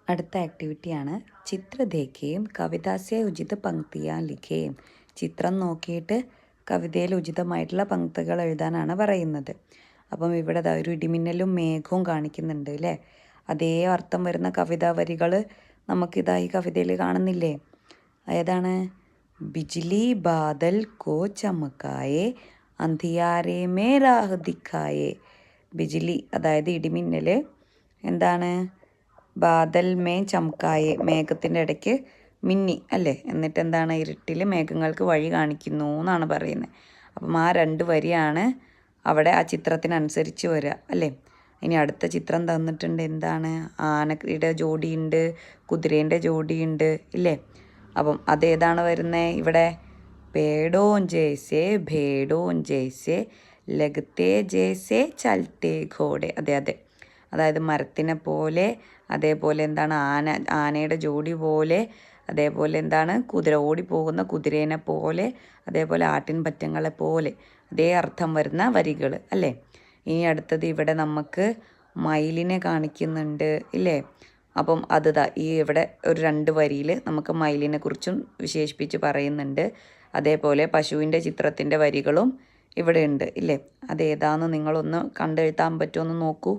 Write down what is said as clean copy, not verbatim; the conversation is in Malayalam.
അടുത്ത ആക്ടിവിറ്റിയാണ് ചിത്ര ദേഖേം കവിതാസെ ഉചിത പങ്ക്തിയാ ലിഖേം. ചിത്രം നോക്കിയിട്ട് കവിതയിൽ ഉചിതമായിട്ടുള്ള പങ്ക്തികൾ എഴുതാനാണ് പറയുന്നത്. അപ്പം ഇവിടെ ദാ ഒരു ഇടിമിന്നലും മേഘവും കാണിക്കുന്നുണ്ട് അല്ലേ. അതേ അർത്ഥം വരുന്ന കവിതാ വരികൾ നമുക്കിതാ ഈ കവിതയിൽ കാണുന്നില്ലേ. ഏതാണ്? ബിജ്ലി ബാദൽ കോ ചമക്കായേ അന്ധിയാരേ മേ രാഹ് ദിഖായേ. ബിജ്ലി അതായത് ഇടിമിന്നൽ, എന്താണ്? ബാദൽ മേ ചമക്കായേ മേഘത്തിൻ്റെ ഇടയ്ക്ക് മിന്നി അല്ലേ. എന്നിട്ട് എന്താണ്? ഇരുട്ടിൽ മേഘങ്ങൾക്ക് വഴി കാണിക്കുന്നു എന്നാണ് പറയുന്നത്. അപ്പം ആ രണ്ട് വരിയാണ് അവിടെ ആ ചിത്രത്തിനനുസരിച്ച് വരിക അല്ലേ. ഇനി അടുത്ത ചിത്രം തന്നിട്ടുണ്ട്. എന്താണ്? ആനയുടെ ജോഡിയുണ്ട്, കുതിരേൻ്റെ ജോഡിയുണ്ട് ഇല്ലേ. അപ്പം അതേതാണ് വരുന്നത് ഇവിടെ? പേടോൻ ജേസെ ഭേടോൻ ജേസെ ലഗത്തെ ജേസെ ചൽത്തെ ഘോടെ. അതെ അതെ, അതായത് മരത്തിനെ പോലെ, അതേപോലെ എന്താണ് ആനയുടെ ജോഡി പോലെ, അതേപോലെ എന്താണ് കുതിര ഓടിപ്പോകുന്ന കുതിരേനെ പോലെ, അതേപോലെ ആട്ടിൻ പറ്റങ്ങളെ പോലെ, അതേ അർത്ഥം വരുന്ന വരികൾ അല്ലേ. ഇനി അടുത്തത് ഇവിടെ നമുക്ക് മയിലിനെ കാണിക്കുന്നുണ്ട് ഇല്ലേ. അപ്പം അത് ഈ ഇവിടെ ഒരു 2 വരിയിൽ നമുക്ക് മയിലിനെ കുറിച്ചും വിശേഷിപ്പിച്ച് പറയുന്നുണ്ട്. അതേപോലെ പശുവിൻ്റെ ചിത്രത്തിൻ്റെ വരികളും ഇവിടെ ഉണ്ട് ഇല്ലേ. അതേതാണെന്ന് നിങ്ങളൊന്ന് കണ്ടെഴുതാൻ പറ്റുമെന്ന് നോക്കൂ.